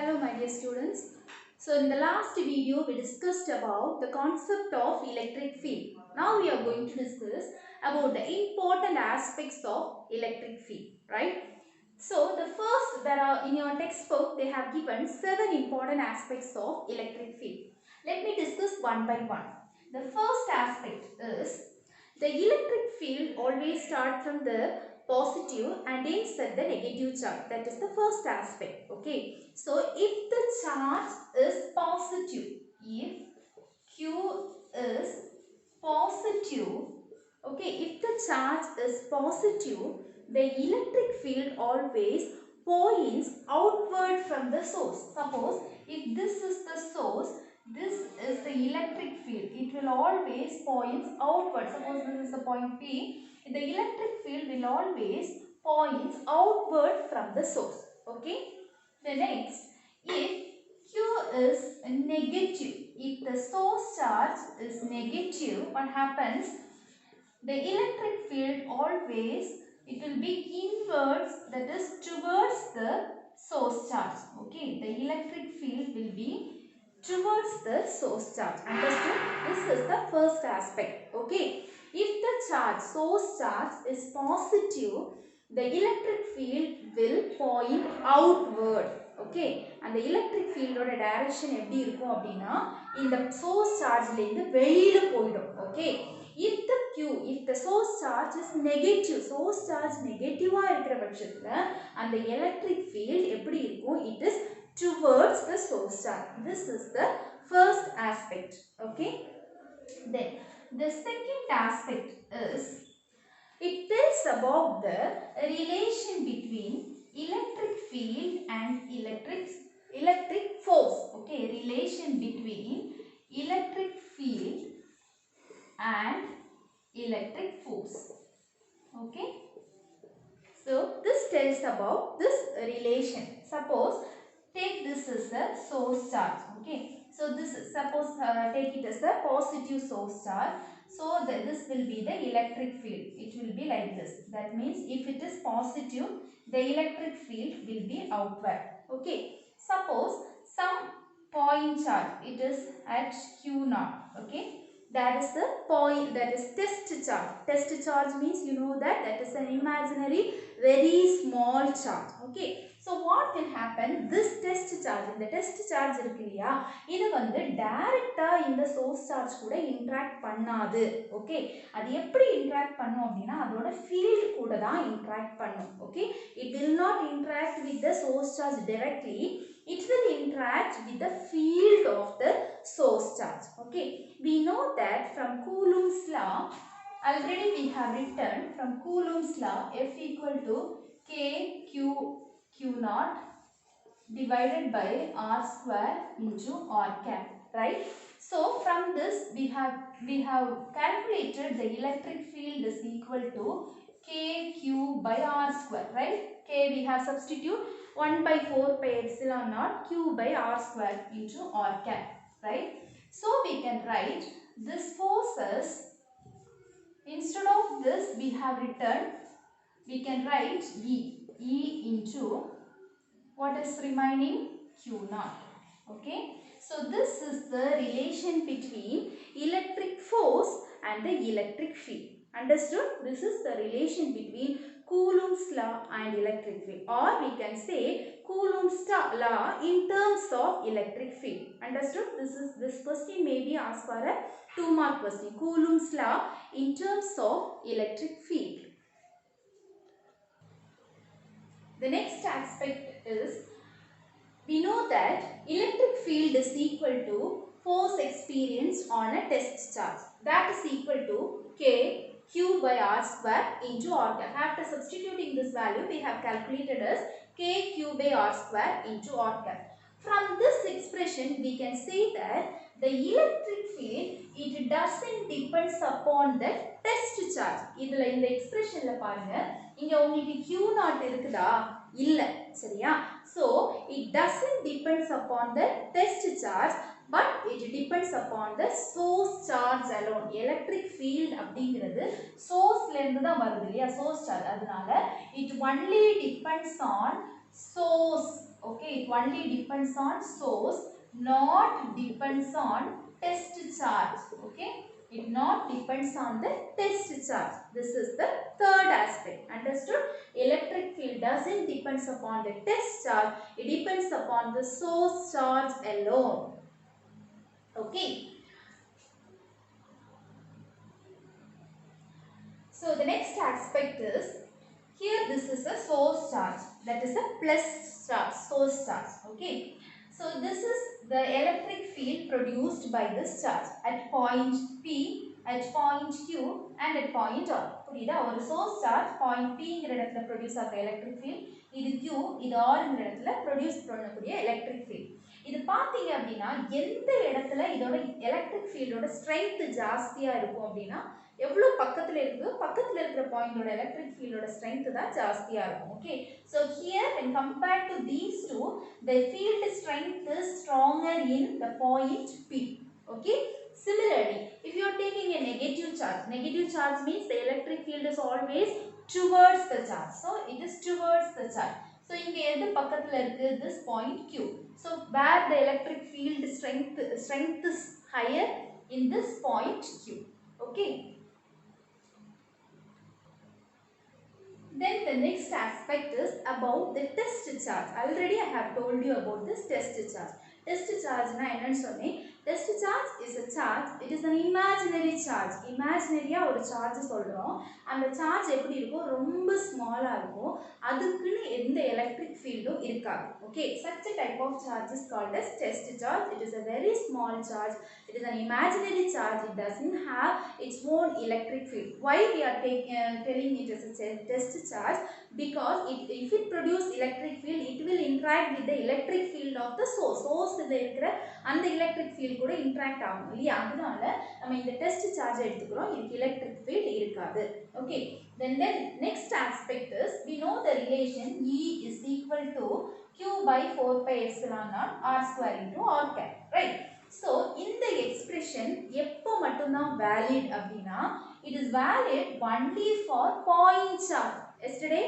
Hello my dear students. So in the last video we discussed about the concept of electric field. Now we are going to discuss about the important aspects of electric field, right? So the first, there are in your textbook they have given 7 important aspects of electric field. Let me discuss one by one. The first aspect is the electric field always starts from the positive and ends at the negative charge. That is the first aspect. Okay. So if the charge is positive, if Q is positive, okay, if the charge is positive, the electric field always points outward from the source. Suppose if this is the source, this is the electric field, it will always point outward. Suppose this is the point P, the electric field will always point outward from the source. Okay. The next, if Q is negative, if the source charge is negative, what happens? The electric field always, it will be inwards, that is towards the source charge. Okay, the electric field will be towards the source charge. Understood? This is the first aspect. Okay, if the charge, source charge is positive, the electric field will point outward. Okay, and the electric field oda direction எப்படி இருக்கும் அப்படினா இந்த source charge ல இருந்து வெளியில போய்டும். Okay, if the Q, if the source charge is negative, source charge negative ஆ இருக்கிற பட்சத்துல அந்த electric field எப்படி இருக்கும்? It is towards the source charge. This is the first aspect. Okay, then the second aspect is it tells about the relation between electric field and electric force. Okay, relation between electric field and electric force. Okay, so this tells about this relation. Suppose take this as the source charge. Okay, so this is, suppose take it as the positive source charge. So this will be the electric field. It will be like this. That means if it is positive, the electric field will be outward. Okay, suppose some point charge, it is at Q naught. Okay, that is the point, that is test charge. Test charge means you know that is an imaginary very small charge. Okay, so what will happen? This test charge, the test charge irukliya, idu vandu direct ah in the source charge kuda interact pannadu. Okay, adu eppadi interact pannum appadina adoda field kuda da interact pannum. Okay, it will not interact with the source charge directly, it will interact with the field of the source charge. Okay, we know that from Coulomb's law, already we have written from Coulomb's law, F equal to Q naught divided by R square into R cap, right? So from this we have calculated the electric field is equal to KQ by R square, right? K we have substitute 1 by 4 pi epsilon naught Q by R square into R cap, right? So we can write this forces, instead of this we have written, we can write E into what is remaining? Q naught. Okay, so this is the relation between electric force and the electric field. Understood? This is the relation between Coulomb's law and electric field, or we can say Coulomb's law in terms of electric field. Understood? This question may be asked for a 2-mark question. Coulomb's law in terms of electric field. The next aspect is, we know that electric field is equal to force experienced on a test charge. That is equal to K Q by R square into R cap. After substituting this value, we have calculated as K Q by R square into R cap. From this expression, we can say that the electric field, it doesn't depends upon the test charge. Idhula in the expression la parunga, inga ungalku Q naught irukkuda illa, seriya? So it doesn't depends upon the test charge, but it depends upon the source charge alone. Electric field அப்படிங்கிறது source ல இருந்து தான் வருது இல்லையா, source charge. அதனால it only depends on source. Okay, it only depends on source, not depends on test charge. Okay, it not depends on the test charge. This is the third aspect. Understood? Electric field doesn't depends upon the test charge, it depends upon the source charge alone. Okay. So the next aspect is, here this is a source charge, that is a plus charge, source charge. Okay. So this is the electric field produced by this charge at point P, at point Q and at point R. புரியுதா? ஒரு source charge point P ங்கிற இடத்துல produce ஆகிற electric field, இது Q, இது R ங்கிற இடத்துல produce பண்ணக்கூடிய electric field. இது பாத்தீங்க அப்படின்னா எந்த இடத்துல இதோட electric field ஓட strength ஜாஸ்தியா இருக்கும் அப்படின்னா எவ்வளவு பக்கத்துல இருக்கிற பாயிண்டோட electric field ஓட strength தான் ஜாஸ்தியா இருக்கும். Okay, so here when compared to these two, the field strength is stronger in the point P. Okay, similarly if you are taking a negative charge means the electric field is always towards the charge, so it is towards the charge. So இங்க எது பக்கத்துல இருக்கு? This point Q. So where the electric field strength is higher? In this point Q. Okay. Then the next aspect is about the test charge. Already I have told you about this test charge. Test charge na enna sonneen? Test charge is a charge. It is an imaginary charge. Imaginary ஒரு charge சொல்றோம். அந்த charge எப்படி இருக்கும்? ரொம்ப ஸ்மாலா இருக்கும். அதுக்குன்னு எந்த electric fieldம் இருக்காது. Okay, such a type of charge is called as test charge. It is a very small charge. It is an imaginary charge. It doesn't have its own electric field. Why we are telling it as a test charge? Because if it produce electric field, it will interact with the electric field of the source. Source இருக்கிற அந்த electric field கூட interact ஆகும் இல்லையா? அதனால நம்ம இந்த test charge எடுத்துக்கிறோம். இதுக்கு electric field இருக்காது. Okay, then next aspect is, we know the relation E is equal to Q by 4 pi epsilon naught R square into R cap, right? So இந்த expression எப்போ மட்டும்தான் valid அப்படின்னா, it is valid only for point charge. Yesterday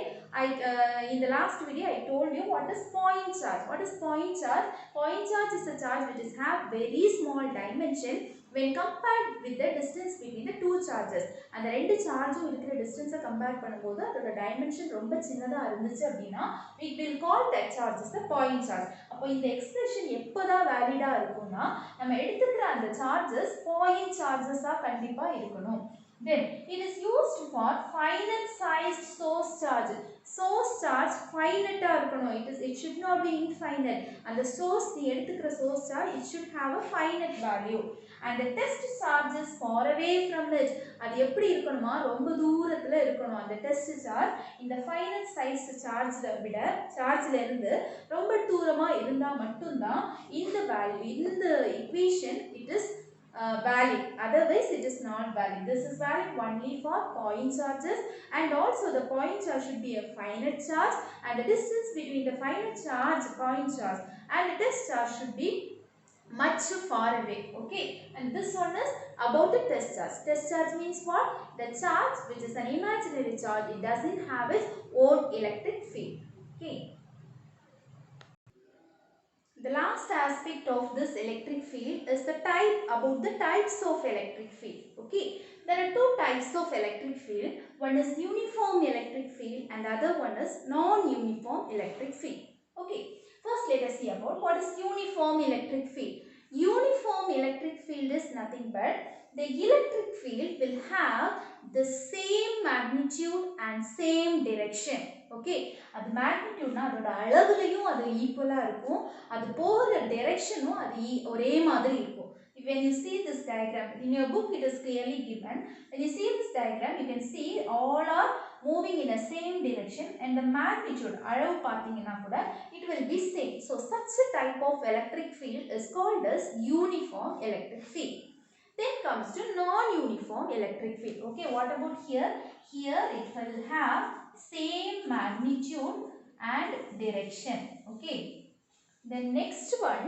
in the last video I told you what is point charge. What is point charge? Point charge is a charge which is have very small dimension when compared with the distance between the two charges. அந்த ரெண்டு சார்ஜும் இருக்கிற distance compare பண்ணும்போது அதோட dimension ரொம்ப சின்னதா இருந்துச்சு அப்படின்னா we will call that charge as the point charge. அப்போ இந்த எக்ஸ்பிரஷன் எப்போதான் வேலிடா இருக்கும்னா நம்ம எடுத்துக்கிற அந்த சார்ஜஸ் point charges கண்டிப்பா இருக்கணும். Then it is used for finite sized source charge. Source charge finite இருக்கணும். It should not be infinite. And the source நீ எடுத்துக்கிற source charge, it should have a finite value. And the test charge is far away from it. அது எப்படி இருக்கணுமா? ரொம்ப தூரத்துல இருக்கணும். அந்த test charge இந்த finite sized சார்ஜ்ல இருந்து ரொம்ப தூரமா இருந்தா மட்டும்தான் இந்த வேல்யூ, இந்த equation it is valid. Otherwise it is not valid. This is valid only for point charges, and also the point charge should be a finite charge, and the distance between the finite charge, point charge, and the test charge should be much far away. Okay, and this one is about the test charge. Test charge means what? The charge which is an imaginary charge, it doesn't have its own electric field. Okay, the last aspect of this electric field is the types of electric field. Okay, there are two types of electric field. One is uniform electric field and the other one is non-uniform electric field. Okay, first let us see about what is uniform electric field. Uniform electric field is nothing but the electric field will have the same magnitude and same direction. Okay, அது magnitudeனா அதோட அளவுலயும் அது ஈக்குவலா இருக்கும், அது போற டைரக்ஷனும் அது ஒரே மாதிரி இருக்கும். When you see this diagram in your book, it is clearly given. When you see this diagram, you can see all are moving in the same direction, and the magnitude அளவு பாத்தீங்கன்னா கூட it will be same. So such a type of electric field is called as uniform electric field. Then comes to non-uniform electric field. Okay, what about here? Here it will have same magnitude and direction. Okay, the next one,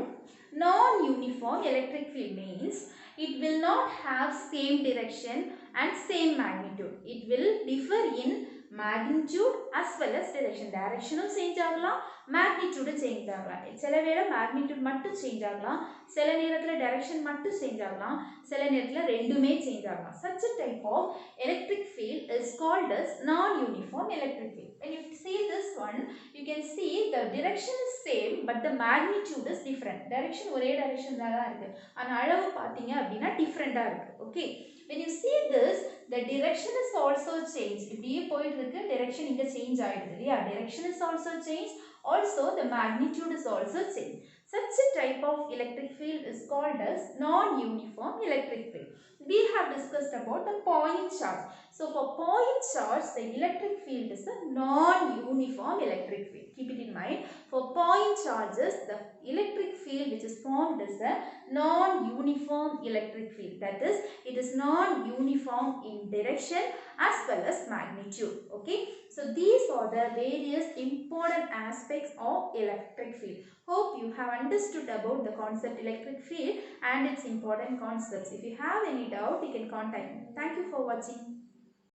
non-uniform electric field means it will not have same direction and same magnitude. It will differ in magnitude as well as direction. Direction change ஆகலாம், magnitude change ஆகலாம். சில வேளை magnitude மட்டும் change ஆகலாம், சில நேரத்துல direction மட்டும் change ஆகலாம், சில நேரத்துல ரெண்டுமே change ஆகலாம். Such a type of electric field is called as non-uniform electric field. When you see this one, you can see the direction is same but the magnitude is different. Direction ஒரே direction தான் இருக்கு, ஆனா அளவு பாத்தீங்க அப்படின்னா டிஃபரெண்டா இருக்கு. Okay, when you see this, the direction is also changed. இப்படியே போயிட்டு இருக்கு, direction இங்க change ஆயிடுது இல்லையா? Direction is also changed, also the magnitude is also changed. Such a type of electric field is called as non-uniform electric field. We have discussed about the point charge. So for point charge, the electric field is a non-uniform electric field. Keep it in mind. For point charges, the electric field which is formed is a non-uniform electric field. That is, it is non-uniform in direction as well as magnitude. Okay, so these are the various important aspects of electric field. Hope you have understood about the concept electric field and its important concepts. If you have any doubt, you can contact me. Thank you for watching.